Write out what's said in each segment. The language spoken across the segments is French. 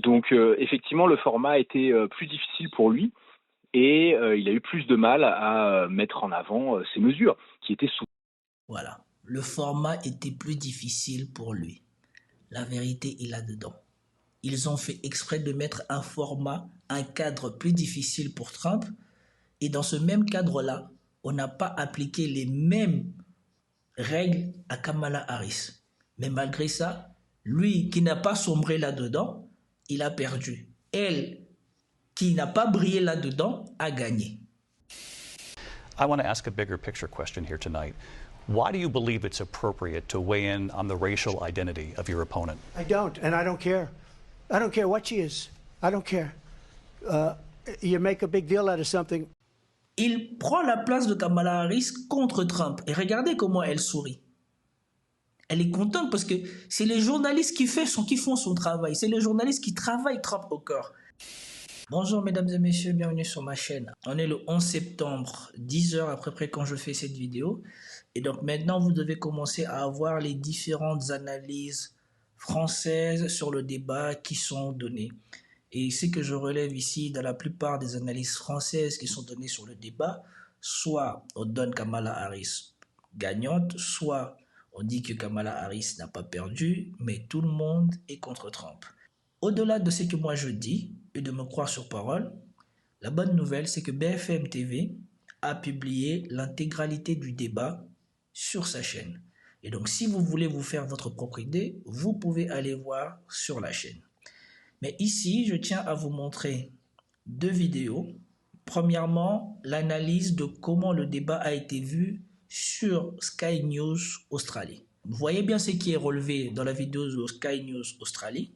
Donc effectivement, le format a été plus difficile pour lui et il a eu plus de mal à mettre en avant ces mesures qui étaient sous. Voilà, le format était plus difficile pour lui. La vérité est là-dedans. Ils ont fait exprès de mettre un format, un cadre plus difficile pour Trump. Et dans ce même cadre-là, on n'a pas appliqué les mêmes règles à Kamala Harris. Mais malgré ça, lui qui n'a pas sombré là-dedans, il a perdu. Elle qui n'a pas brillé là-dedans a gagné. I want to ask a bigger picture question here tonight. Why do you believe it's appropriate to weigh in on the racial identity of your opponent? I don't, and I don't care. I don't care what she is. I don't care. You make a big deal out of something. Il prend la place de Kamala Harris contre Trump. Et regardez comment elle sourit. Elle est contente parce que c'est les journalistes qui font son travail. C'est les journalistes qui travaillent Trump au corps. Bonjour mesdames et messieurs, bienvenue sur ma chaîne. On est le 11 septembre, 10 heures à peu près quand je fais cette vidéo. Et donc maintenant, vous devez commencer à avoir les différentes analyses françaises sur le débat qui sont données. Et ce que je relève ici, dans la plupart des analyses françaises qui sont données sur le débat, soit on donne Kamala Harris gagnante, soit on dit que Kamala Harris n'a pas perdu, mais tout le monde est contre Trump. Au-delà de ce que moi je dis, et de me croire sur parole, la bonne nouvelle, c'est que BFM TV a publié l'intégralité du débat sur sa chaîne. Et donc, si vous voulez vous faire votre propre idée, vous pouvez aller voir sur la chaîne. Mais ici, je tiens à vous montrer deux vidéos. Premièrement, l'analyse de comment le débat a été vu sur Sky News Australie. Vous voyez bien ce qui est relevé dans la vidéo de Sky News Australie.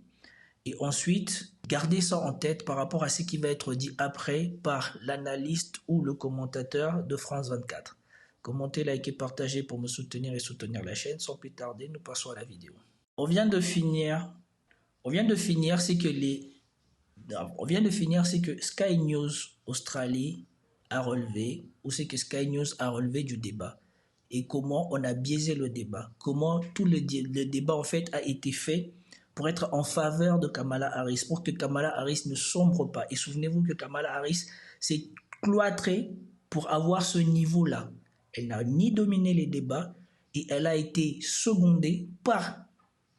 Et ensuite, gardez ça en tête par rapport à ce qui va être dit après par l'analyste ou le commentateur de France 24. Commentez, likez, partagez pour me soutenir et soutenir la chaîne. Sans plus tarder, nous passons à la vidéo. On vient de finir, c'est que Sky News Australie a relevé, ou c'est que Sky News a relevé du débat. Et comment on a biaisé le débat. Comment tout le débat en fait a été fait pour être en faveur de Kamala Harris, pour que Kamala Harris ne sombre pas. Et souvenez-vous que Kamala Harris s'est cloîtrée pour avoir ce niveau-là. Elle n'a ni dominé les débats et elle a été secondée par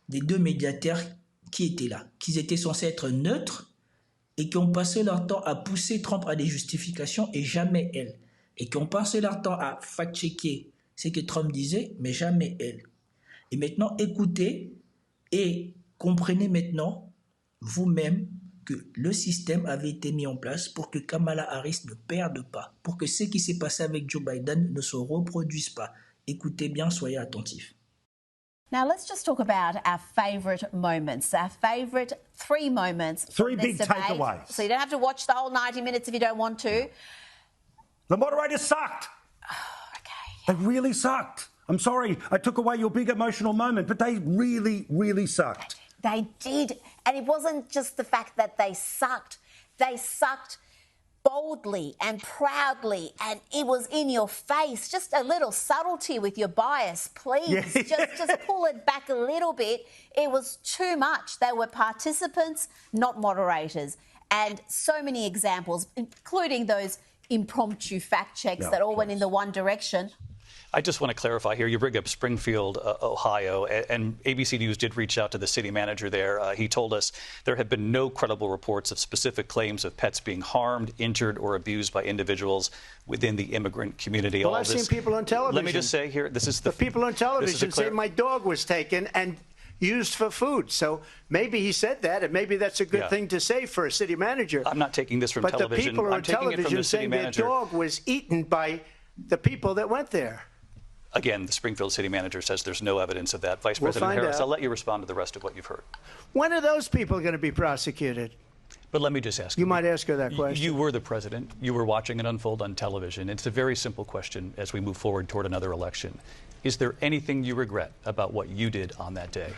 des deux médiateurs qui étaient là, qui étaient censés être neutres et qui ont passé leur temps à pousser Trump à des justifications et jamais elle. Et qui ont passé leur temps à fact-checker ce que Trump disait, mais jamais elle. Et maintenant, écoutez et comprenez maintenant vous-même que le système avait été mis en place pour que Kamala Harris ne perde pas, pour que ce qui s'est passé avec Joe Biden ne se reproduise pas. Écoutez bien, soyez attentifs. Now let's just talk about our favourite moments, our favourite three moments. Three big takeaways. So you don't have to watch the whole 90 minutes if you don't want to. The moderators sucked. Oh, okay. They really sucked. I'm sorry, I took away your big emotional moment, but they really, really sucked. They did. And it wasn't just the fact that they sucked. They sucked boldly and proudly, and it was in your face. Just a little subtlety with your bias, please. Yeah. Just pull it back a little bit. It was too much. They were participants, not moderators. And so many examples, including those impromptu fact checks that all went in the one direction. I just want to clarify here. You bring up Springfield, Ohio, and ABC News did reach out to the city manager there. He told us there have been no credible reports of specific claims of pets being harmed, injured, or abused by individuals within the immigrant community. Well, I've seen people on television. Let me just say here, this is the people on television say my dog was taken and used for food. So maybe he said that, and maybe that's a good thing to say for a city manager. I'm not taking this from but television. But the people I'm on taking television it from the city saying manager. their dog was eaten by the people that went there. Again, the Springfield city manager says there's no evidence of that. Vice President Harris, I'll let you respond to the rest of what you've heard. When are those people going to be prosecuted? But let me just ask you. You might ask her that question. You were the president. You were watching it unfold on television. It's a very simple question as we move forward toward another election. Is there anything you regret about what you did on that day?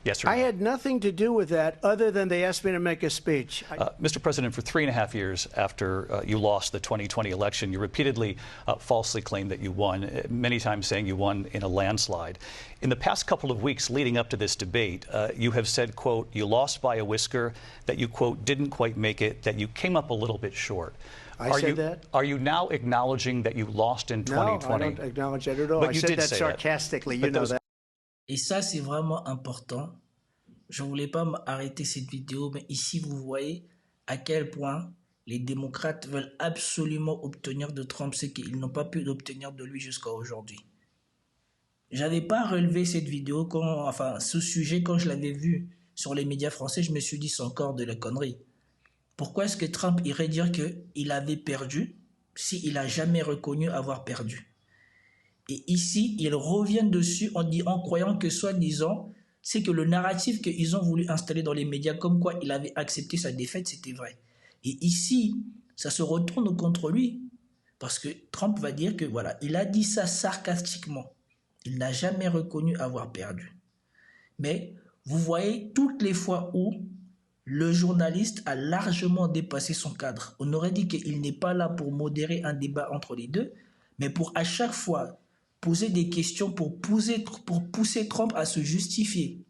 Yes, sir. I had nothing to do with that other than they asked me to make a speech. Mr. President, for 3.5 years after you lost the 2020 election, you repeatedly falsely claimed that you won, many times saying you won in a landslide. In the past couple of weeks leading up to this debate, you have said, quote, you lost by a whisker, that you, quote, didn't quite make it, that you came up a little bit short. I said that? Are you now acknowledging that you lost in 2020? No, I don't acknowledge that at all. But I you said did that say sarcastically, you know that. Et ça, c'est vraiment important. Je ne voulais pas m'arrêter cette vidéo, mais ici, vous voyez à quel point les démocrates veulent absolument obtenir de Trump ce qu'ils n'ont pas pu obtenir de lui jusqu'à aujourd'hui. Je n'avais pas relevé cette vidéo, ce sujet, quand je l'avais vu sur les médias français, je me suis dit, c'est encore de la connerie. Pourquoi est-ce que Trump irait dire qu'il avait perdu s'il n'a jamais reconnu avoir perdu? Et ici, ils reviennent dessus en croyant que, soi-disant, c'est que le narratif qu'ils ont voulu installer dans les médias, comme quoi il avait accepté sa défaite, c'était vrai. Et ici, ça se retourne contre lui, parce que Trump va dire que, voilà, il a dit ça sarcastiquement. Il n'a jamais reconnu avoir perdu. Mais vous voyez toutes les fois où le journaliste a largement dépassé son cadre. On aurait dit qu'il n'est pas là pour modérer un débat entre les deux, mais pour à chaque fois poser des questions pour pousser Trump à se justifier.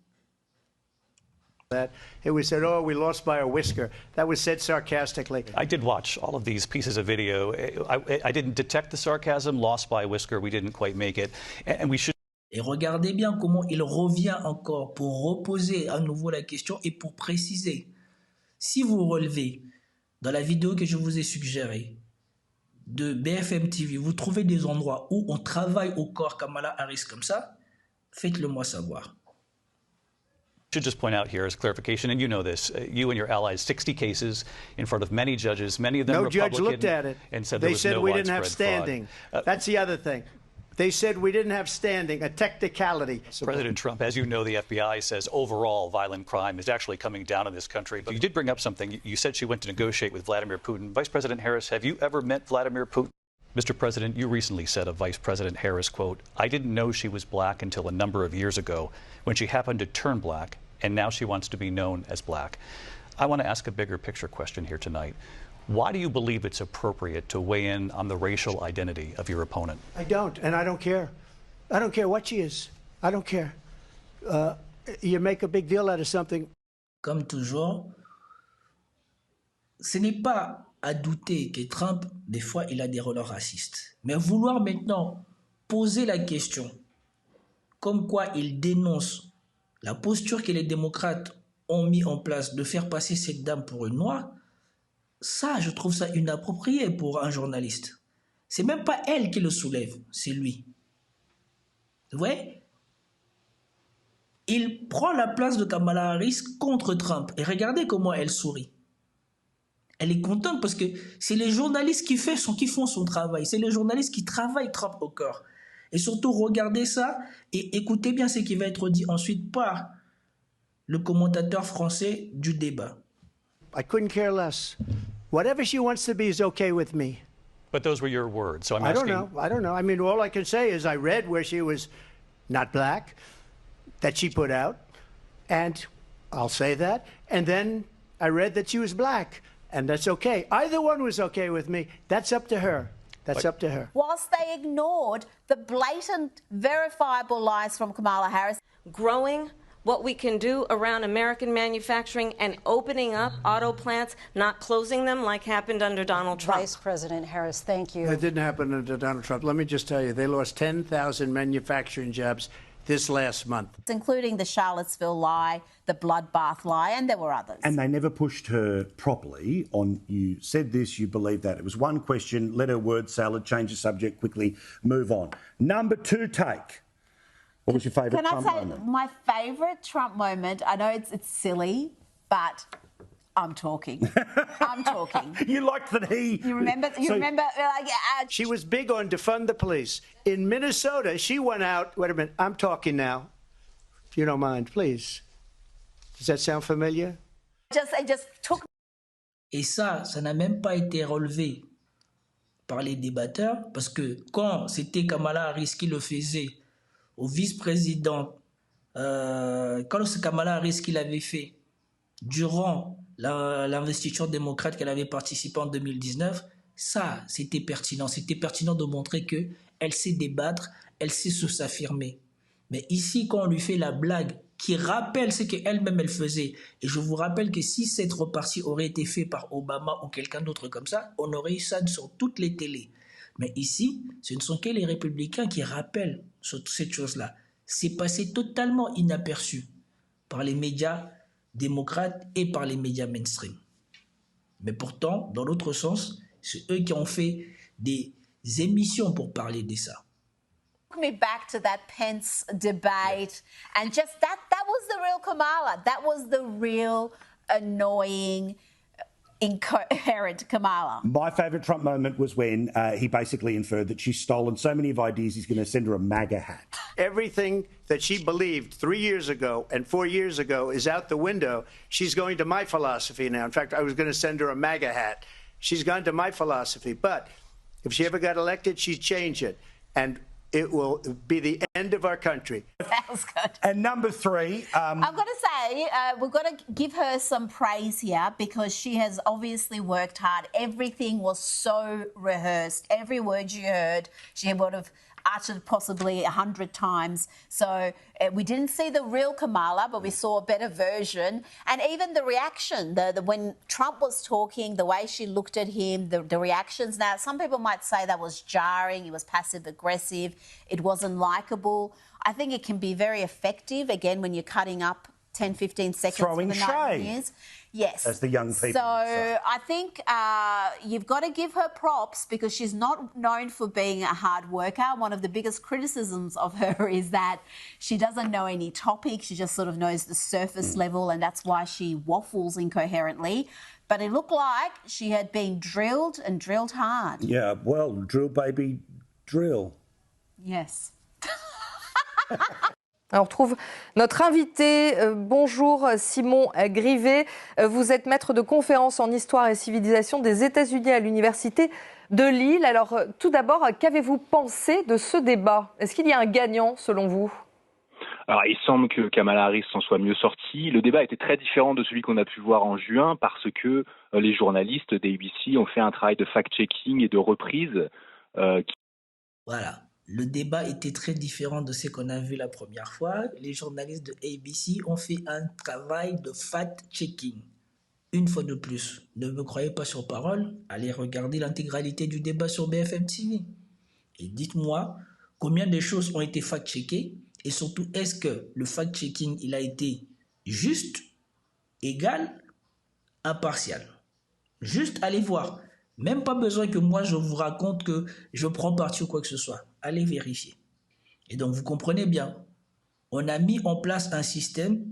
It was said, oh, we lost by a whisker. That was said sarcastically. I did watch all of these pieces of video. I didn't detect the sarcasm, lost by a whisker, we didn't quite make it. And we should... Et regardez bien comment il revient encore pour reposer à nouveau la question et pour préciser. Si vous relevez dans la vidéo que je vous ai suggérée de BFM TV, vous trouvez des endroits où on travaille au corps Kamala Harris comme ça, faites-le moi savoir. I should just point out here as clarification, and you know this, you and your allies, 60 cases in front of many judges, many of them Republican. No judge looked at it. And said there was no widespread fraud. They said we didn't have standing. That's the other thing. They said we didn't have standing, a technicality. President Trump, as you know, the FBI says overall violent crime is actually coming down in this country. But you did bring up something. You said she went to negotiate with Vladimir Putin. Vice President Harris, have you ever met Vladimir Putin? Mr. President, you recently said of Vice President Harris, quote, I didn't know she was black until a number of years ago when she happened to turn black, and now she wants to be known as black. I want to ask a bigger picture question here tonight. Why do you believe it's appropriate to weigh in on the racial identity of your opponent? I don't, and I don't care. I don't care what she is. I don't care. You make a big deal out of something. Comme toujours, ce n'est pas à douter que Trump, des fois, il a des relents racistes. Mais vouloir maintenant poser la question, comme quoi il dénonce la posture que les démocrates ont mis en place de faire passer cette dame pour une noire, ça, je trouve ça inapproprié pour un journaliste. C'est même pas elle qui le soulève, c'est lui. Vous voyez? Il prend la place de Kamala Harris contre Trump. Et regardez comment elle sourit. Elle est contente parce que c'est les journalistes qui font son travail. C'est les journalistes qui travaillent Trump au corps. Et surtout, regardez ça et écoutez bien ce qui va être dit ensuite par le commentateur français du débat. I couldn't care less. Whatever she wants to be is okay with me. But those were your words, so I'm asking... I don't know. I mean, all I can say is I read where she was not black, that she put out, and I'll say that. And then I read that she was black, and that's okay. Either one was okay with me. That's up to her. That's up to her. Whilst they ignored the blatant, verifiable lies from Kamala Harris. Growing what we can do around American manufacturing and opening up auto plants, not closing them like happened under Donald Trump. Vice President Harris, thank you. It didn't happen under Donald Trump. Let me just tell you, they lost 10,000 manufacturing jobs this last month. Including the Charlottesville lie, the bloodbath lie, and there were others. And they never pushed her properly on, you said this, you believe that. It was one question, let her word salad, change the subject quickly, move on. Number two take. What was your favourite Trump moment? Can I say my favourite Trump moment? I know it's silly, but I'm talking. I'm talking. You liked that he... You remember? She was big on defund the police. In Minnesota, she went out... Wait a minute. I'm talking now. If you don't mind, please. Does that sound familiar? It just took... Et ça n'a même pas été relevé par les débatteurs, parce que quand c'était Kamala Harris qui le faisait au vice-président Quand Kamala Harris qu'il avait fait durant l'investiture démocrate qu'elle avait participé en 2019, ça, c'était pertinent. C'était pertinent de montrer qu'elle sait débattre, elle sait s'affirmer. Mais ici, quand on lui fait la blague qui rappelle ce qu'elle-même elle faisait, et je vous rappelle que si cette repartie aurait été faite par Obama ou quelqu'un d'autre comme ça, on aurait eu ça sur toutes les télés. Mais ici, ce ne sont que les républicains qui rappellent cette chose-là. C'est passé totalement inaperçu par les médias démocrates et par les médias mainstream. Mais pourtant, dans l'autre sens, c'est eux qui ont fait des émissions pour parler de ça. Me back to that Pence debate, and just that was the real Kamala. That was the real annoying, incoherent Kamala. My favourite Trump moment was when he basically inferred that she's stolen so many of ideas he's going to send her a MAGA hat. Everything that she believed 3 years ago and 4 years ago is out the window. She's going to my philosophy now. In fact, I was going to send her a MAGA hat. She's gone to my philosophy. But if she ever got elected, she'd change it. And it will be the end of our country. Sounds good. And number 3... I'm going to say we've got to give her some praise here because she has obviously worked hard. Everything was so rehearsed. Every word you heard, she would have uttered possibly 100 times. So we didn't see the real Kamala, but we saw a better version. And even the reaction, when Trump was talking, the way she looked at him, the reactions. Now, some people might say that was jarring, it was passive-aggressive, it wasn't likeable. I think it can be very effective, again, when you're cutting up 10, 15 seconds Throwing for the 9 shade. years. Yes. As the young people So would say. I think you've got to give her props because she's not known for being a hard worker. One of the biggest criticisms of her is that she doesn't know any topic. She just sort of knows the surface level, and that's why she waffles incoherently. But it looked like she had been drilled and drilled hard. Yeah, well, drill, baby, drill. Yes. On retrouve notre invité. Bonjour Simon Grivet. Vous êtes maître de conférences en histoire et civilisation des États-Unis à l'université de Lille. Alors tout d'abord, qu'avez-vous pensé de ce débat? Est-ce qu'il y a un gagnant selon vous? Alors, il semble que Kamala Harris s'en soit mieux sortie. Le débat était très différent de celui qu'on a pu voir en juin parce que les journalistes d'ABC ont fait un travail de fact-checking et de reprise. Voilà. Le débat était très différent de ce qu'on a vu la première fois. Les journalistes de ABC ont fait un travail de fact-checking. Une fois de plus, ne me croyez pas sur parole, allez regarder l'intégralité du débat sur BFM TV. Et dites-moi combien de choses ont été fact-checkées et surtout est-ce que le fact-checking il a été juste, égal, impartial. Juste allez voir. Même pas besoin que moi je vous raconte que je prends parti ou quoi que ce soit. Allez vérifier. Et donc vous comprenez bien, on a mis en place un système,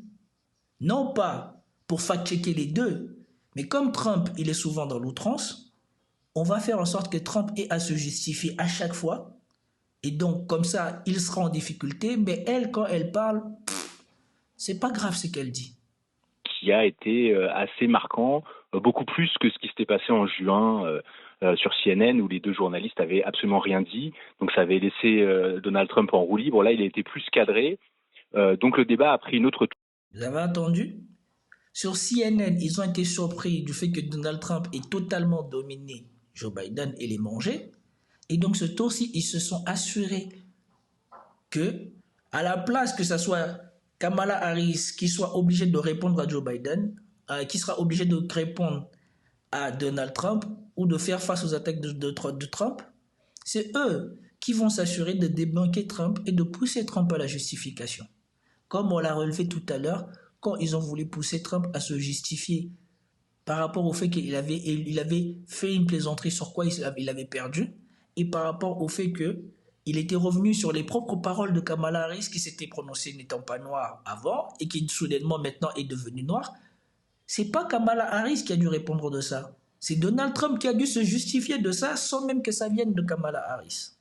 non pas pour fact-checker les deux, mais comme Trump il est souvent dans l'outrance, on va faire en sorte que Trump ait à se justifier à chaque fois. Et donc comme ça, il sera en difficulté, mais elle, quand elle parle, c'est pas grave ce qu'elle dit. Qui a été assez marquant, beaucoup plus que ce qui s'était passé en juin sur CNN où les deux journalistes avaient absolument rien dit. Donc ça avait laissé Donald Trump en roue libre. Là, il a été plus cadré. Donc le débat a pris une autre tour. Vous avez entendu? Sur CNN, ils ont été surpris du fait que Donald Trump ait totalement dominé Joe Biden et les mangé. Et donc ce tour-ci, ils se sont assurés que, à la place que ça soit Kamala Harris qui soit obligée de répondre à Joe Biden, qui sera obligée de répondre à Donald Trump ou de faire face aux attaques de Trump, c'est eux qui vont s'assurer de débunker Trump et de pousser Trump à la justification. Comme on l'a relevé tout à l'heure, quand ils ont voulu pousser Trump à se justifier par rapport au fait qu'il avait fait une plaisanterie sur quoi il avait perdu, et par rapport au fait qu'il était revenu sur les propres paroles de Kamala Harris qui s'était prononcée n'étant pas noire avant et qui soudainement maintenant est devenue noire. C'est pas Kamala Harris qui a dû répondre de ça. C'est Donald Trump qui a dû se justifier de ça sans même que ça vienne de Kamala Harris.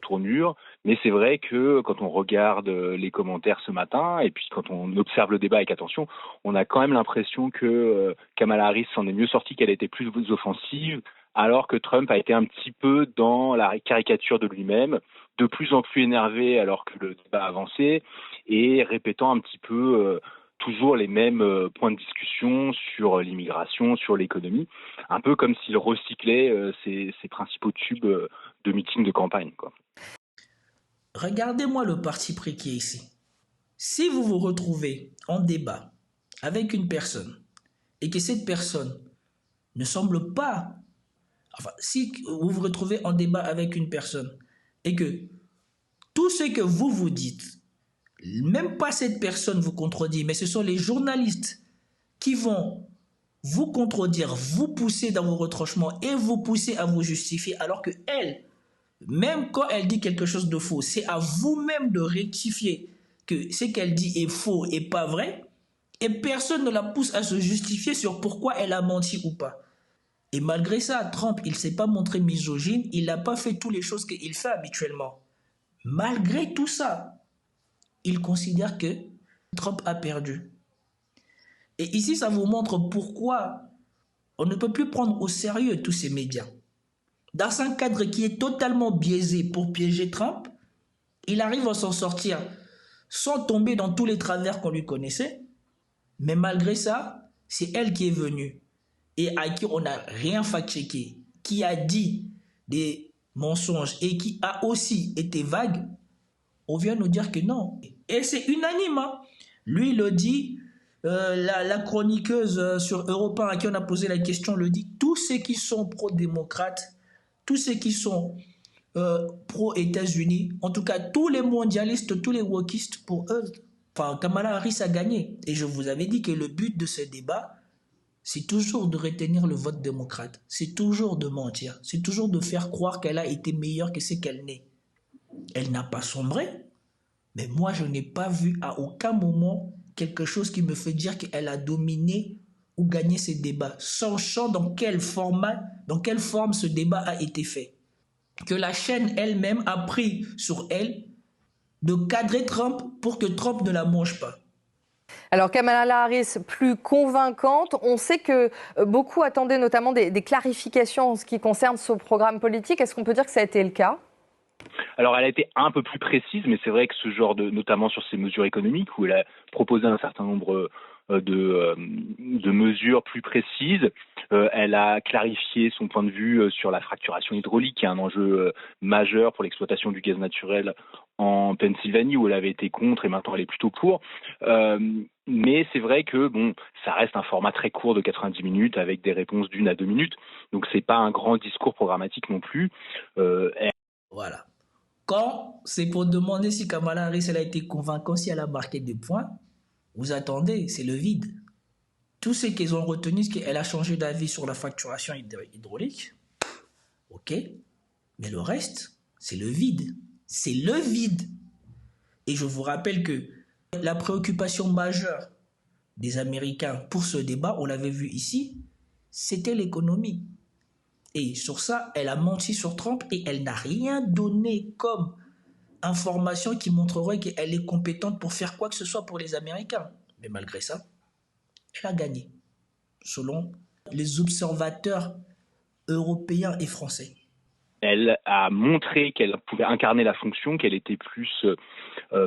Tournure, mais c'est vrai que quand on regarde les commentaires ce matin et puis quand on observe le débat avec attention, on a quand même l'impression que Kamala Harris s'en est mieux sortie, qu'elle a été plus offensive, alors que Trump a été un petit peu dans la caricature de lui-même, de plus en plus énervé alors que le débat avançait, et répétant un petit peu toujours les mêmes points de discussion sur l'immigration, sur l'économie, un peu comme s'il recyclait ses principaux tubes de meeting de campagne, quoi. Regardez-moi le parti pris qui est ici. Si vous vous retrouvez en débat avec une personne et que cette personne ne semble pas... Enfin, si vous vous retrouvez en débat avec une personne et que tout ce que vous vous dites, même pas cette personne vous contredit, mais ce sont les journalistes qui vont vous contredire, vous pousser dans vos retranchements et vous pousser à vous justifier, alors que elle, même quand elle dit quelque chose de faux, c'est à vous-même de rectifier que ce qu'elle dit est faux et pas vrai, et personne ne la pousse à se justifier sur pourquoi elle a menti ou pas. Et malgré ça, Trump, il ne s'est pas montré misogyne, il n'a pas fait toutes les choses qu'il fait habituellement. Malgré tout ça, il considère que Trump a perdu. Et ici, ça vous montre pourquoi on ne peut plus prendre au sérieux tous ces médias. Dans un cadre qui est totalement biaisé pour piéger Trump, il arrive à s'en sortir sans tomber dans tous les travers qu'on lui connaissait. Mais malgré ça, c'est elle qui est venue et à qui on n'a rien fact-checké, qui a dit des mensonges et qui a aussi été vague. On vient nous dire que non. Et c'est unanime. Hein. Lui, il le dit. La chroniqueuse sur Europe 1 à qui on a posé la question le dit. Tous ceux qui sont pro-démocrates, tous ceux qui sont pro-États-Unis, en tout cas tous les mondialistes, tous les wokistes, pour eux, enfin, Kamala Harris a gagné. Et je vous avais dit que le but de ce débat, c'est toujours de retenir le vote démocrate. C'est toujours de mentir. C'est toujours de faire croire qu'elle a été meilleure que ce qu'elle n'est. Elle n'a pas sombré, mais moi je n'ai pas vu à aucun moment quelque chose qui me fait dire qu'elle a dominé ou gagné ces débats, sachant dans quel format, dans quelle forme ce débat a été fait. Que la chaîne elle-même a pris sur elle de cadrer Trump pour que Trump ne la mange pas. Alors Kamala Harris, plus convaincante, on sait que beaucoup attendaient notamment des clarifications en ce qui concerne son programme politique. Est-ce qu'on peut dire que ça a été le cas ? Alors, elle a été un peu plus précise, mais c'est vrai que ce genre notamment sur ces mesures économiques, où elle a proposé un certain nombre de mesures plus précises. Elle a clarifié son point de vue sur la fracturation hydraulique, qui est un enjeu majeur pour l'exploitation du gaz naturel en Pennsylvanie, où elle avait été contre et maintenant elle est plutôt pour. Mais c'est vrai que ça reste un format très court de 90 minutes avec des réponses d'1 à 2 minutes. Donc c'est pas un grand discours programmatique non plus. Voilà. Quand c'est pour demander si Kamala Harris elle a été convaincante, si elle a marqué des points, vous attendez, c'est le vide. Tout ce qu'ils ont retenu, c'est qu'elle a changé d'avis sur la fracturation hydraulique. Ok. Mais le reste, c'est le vide. C'est le vide. Et je vous rappelle que la préoccupation majeure des Américains pour ce débat, on l'avait vu ici, c'était l'économie. Et sur ça, elle a menti sur Trump et elle n'a rien donné comme information qui montrerait qu'elle est compétente pour faire quoi que ce soit pour les Américains. Mais malgré ça, elle a gagné, selon les observateurs européens et français. Elle a montré qu'elle pouvait incarner la fonction, qu'elle était plus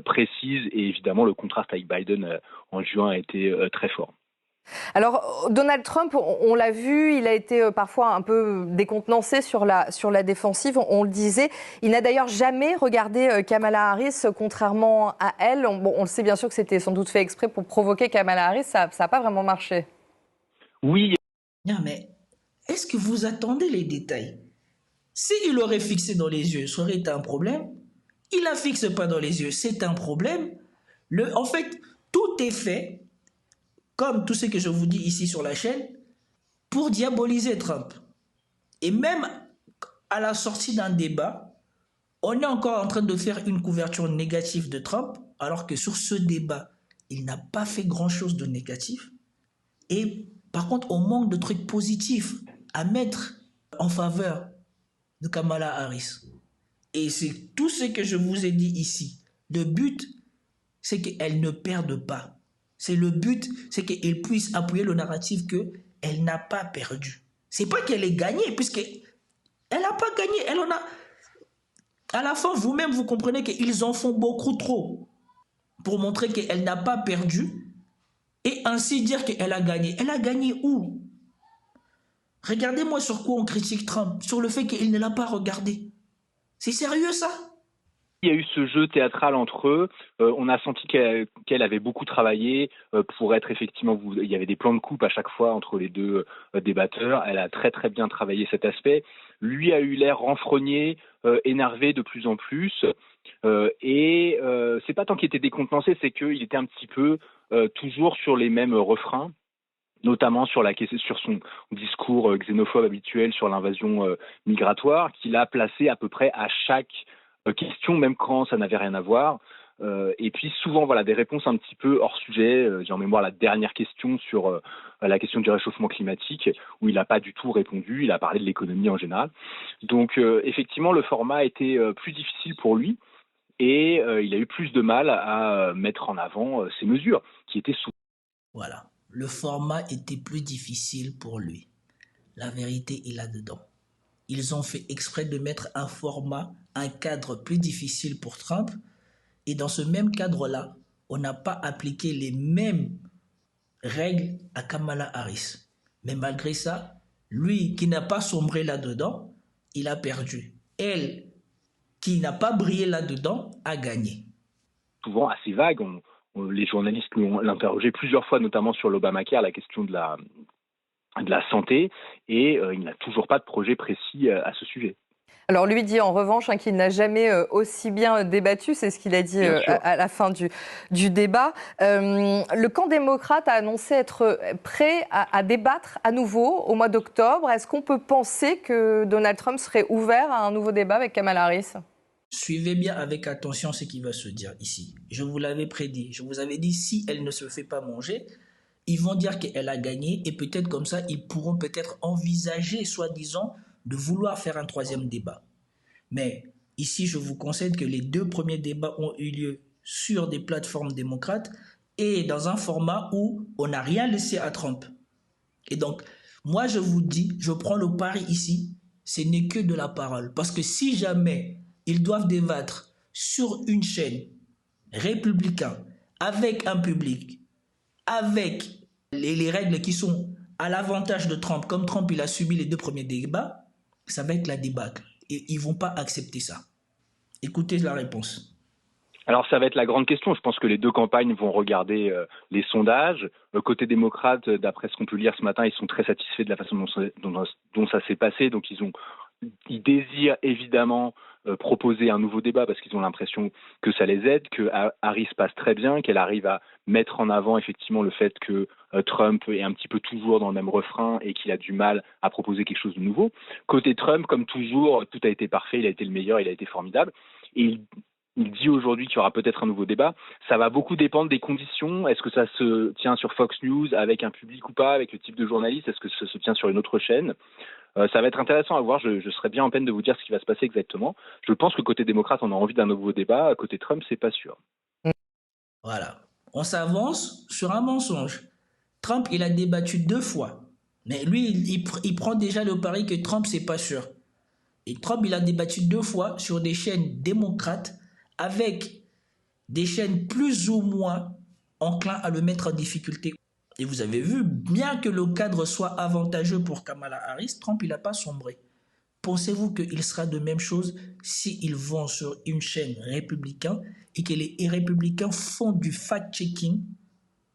précise et évidemment le contraste avec Biden en juin a été très fort. Alors, Donald Trump, on l'a vu, il a été parfois un peu décontenancé sur la défensive, on le disait. Il n'a d'ailleurs jamais regardé Kamala Harris, contrairement à elle. On le sait bien sûr que c'était sans doute fait exprès pour provoquer Kamala Harris, ça n'a pas vraiment marché. Oui. Non, mais est-ce que vous attendez les détails ? S'il l'aurait fixé dans les yeux, ça aurait été un problème. Il ne la fixe pas dans les yeux, c'est un problème. En fait, tout est fait, comme tout ce que je vous dis ici sur la chaîne, pour diaboliser Trump. Et même à la sortie d'un débat, on est encore en train de faire une couverture négative de Trump, alors que sur ce débat, il n'a pas fait grand-chose de négatif. Et par contre, on manque de trucs positifs à mettre en faveur de Kamala Harris. Et c'est tout ce que je vous ai dit ici. Le but, c'est qu'elle ne perde pas. C'est le but, c'est qu'elle puisse appuyer le narratif qu'elle n'a pas perdu. C'est pas qu'elle ait gagné, puisqu'elle n'a pas gagné. Elle en a... À la fin, vous-même, vous comprenez qu'ils en font beaucoup trop pour montrer qu'elle n'a pas perdu et ainsi dire qu'elle a gagné. Elle a gagné où? Regardez-moi sur quoi on critique Trump, sur le fait qu'il ne l'a pas regardé. C'est sérieux ça? Il y a eu ce jeu théâtral entre eux. On a senti qu'elle avait beaucoup travaillé pour être effectivement. Il y avait des plans de coupe à chaque fois entre les deux débatteurs. Elle a très très bien travaillé cet aspect. Lui a eu l'air renfrogné, énervé de plus en plus. Et c'est pas tant qu'il était décontenancé, c'est qu'il était un petit peu toujours sur les mêmes refrains, notamment sur son discours xénophobe habituel sur l'invasion migratoire, qu'il a placé à peu près à chaque question, même quand ça n'avait rien à voir. Et puis souvent, voilà, des réponses un petit peu hors sujet. J'ai en mémoire la dernière question sur la question du réchauffement climatique, où il n'a pas du tout répondu. Il a parlé de l'économie en général. Donc effectivement, le format était plus difficile pour lui. Et il a eu plus de mal à mettre en avant ces mesures, qui étaient sous... Voilà, le format était plus difficile pour lui. La vérité est là-dedans. Ils ont fait exprès de mettre un format, un cadre plus difficile pour Trump. Et dans ce même cadre-là, on n'a pas appliqué les mêmes règles à Kamala Harris. Mais malgré ça, lui qui n'a pas sombré là-dedans, il a perdu. Elle, qui n'a pas brillé là-dedans, a gagné. Souvent assez vague. Les journalistes l'ont interrogé plusieurs fois, notamment sur l'Obamacare, la question de la santé, et il n'a toujours pas de projet précis à ce sujet. Alors lui dit en revanche qu'il n'a jamais aussi bien débattu, c'est ce qu'il a dit à la fin du débat. Le camp démocrate a annoncé être prêt à débattre à nouveau au mois d'octobre. Est-ce qu'on peut penser que Donald Trump serait ouvert à un nouveau débat avec Kamala Harris ? Suivez bien avec attention ce qui va se dire ici. Je vous l'avais prédit. Je vous avais dit, si elle ne se fait pas manger, ils vont dire qu'elle a gagné et peut-être comme ça, ils pourront peut-être envisager, soi-disant, de vouloir faire un troisième débat. Mais ici, je vous concède que les 2 premiers débats ont eu lieu sur des plateformes démocrates et dans un format où on n'a rien laissé à Trump. Et donc, moi, je vous dis, je prends le pari ici, ce n'est que de la parole. Parce que si jamais ils doivent débattre sur une chaîne républicaine, avec un public, avec les règles qui sont à l'avantage de Trump, comme Trump il a subi les 2 premiers débats, ça va être la débâcle. Et ils ne vont pas accepter ça. Écoutez la réponse. Alors ça va être la grande question. Je pense que les 2 campagnes vont regarder les sondages. Côté démocrate, d'après ce qu'on peut lire ce matin, ils sont très satisfaits de la façon dont ça s'est passé. Donc ils désirent évidemment proposer un nouveau débat parce qu'ils ont l'impression que ça les aide, que Harris passe très bien, qu'elle arrive à mettre en avant effectivement le fait que Trump est un petit peu toujours dans le même refrain et qu'il a du mal à proposer quelque chose de nouveau. Côté Trump, comme toujours, tout a été parfait, il a été le meilleur, il a été formidable. Et il dit aujourd'hui qu'il y aura peut-être un nouveau débat. Ça va beaucoup dépendre des conditions. Est-ce que ça se tient sur Fox News avec un public ou pas, avec le type de journaliste? Est-ce que ça se tient sur une autre chaîne? Ça va être intéressant à voir. Je serais bien en peine de vous dire ce qui va se passer exactement. Je pense que côté démocrate, on a envie d'un nouveau débat. Côté Trump, c'est pas sûr. Voilà. On s'avance sur un mensonge. Trump, il a débattu 2 fois. Mais lui, il prend déjà le pari que Trump, c'est pas sûr. Et Trump, il a débattu 2 fois sur des chaînes démocrates avec des chaînes plus ou moins enclins à le mettre en difficulté. Et vous avez vu, bien que le cadre soit avantageux pour Kamala Harris, Trump, il n'a pas sombré. Pensez-vous qu'il sera de même chose s'ils vont sur une chaîne républicaine et que les républicains font du fact-checking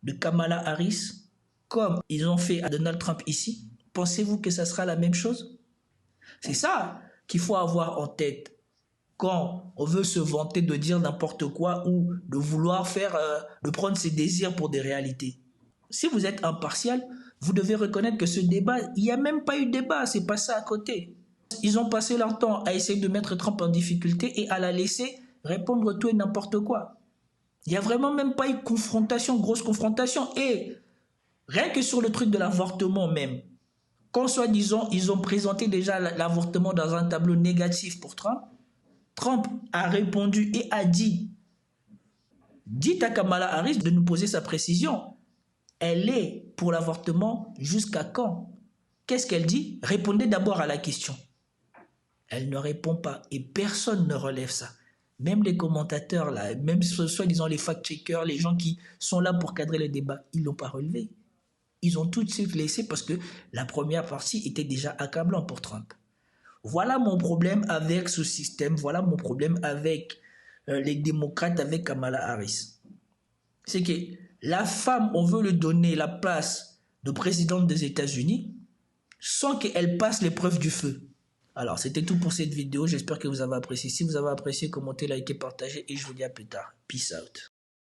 de Kamala Harris comme ils ont fait à Donald Trump ici? Pensez-vous que ça sera la même chose? C'est ça qu'il faut avoir en tête quand on veut se vanter de dire n'importe quoi ou de vouloir de prendre ses désirs pour des réalités. Si vous êtes impartial, vous devez reconnaître que ce débat, il n'y a même pas eu de débat, c'est passé à côté. Ils ont passé leur temps à essayer de mettre Trump en difficulté et à la laisser répondre tout et n'importe quoi. Il n'y a vraiment même pas eu confrontation, grosse confrontation. Et rien que sur le truc de l'avortement même, quand soi-disant ils ont présenté déjà l'avortement dans un tableau négatif pour Trump, Trump a répondu et a dit, dites à Kamala Harris de nous poser sa précision. Elle est pour l'avortement jusqu'à quand? Qu'est-ce qu'elle dit? Répondez d'abord à la question. Elle ne répond pas et personne ne relève ça. Même les commentateurs, là, même soi-disant les fact-checkers, les gens qui sont là pour cadrer le débat, ils ne l'ont pas relevé. Ils ont tout de suite laissé parce que la première partie était déjà accablante pour Trump. Voilà mon problème avec ce système, voilà mon problème avec les démocrates, avec Kamala Harris. C'est que la femme, on veut lui donner la place de présidente des États-Unis sans qu'elle passe l'épreuve du feu. Alors, c'était tout pour cette vidéo. J'espère que vous avez apprécié. Si vous avez apprécié, commentez, likez, partagez et je vous dis à plus tard. Peace out.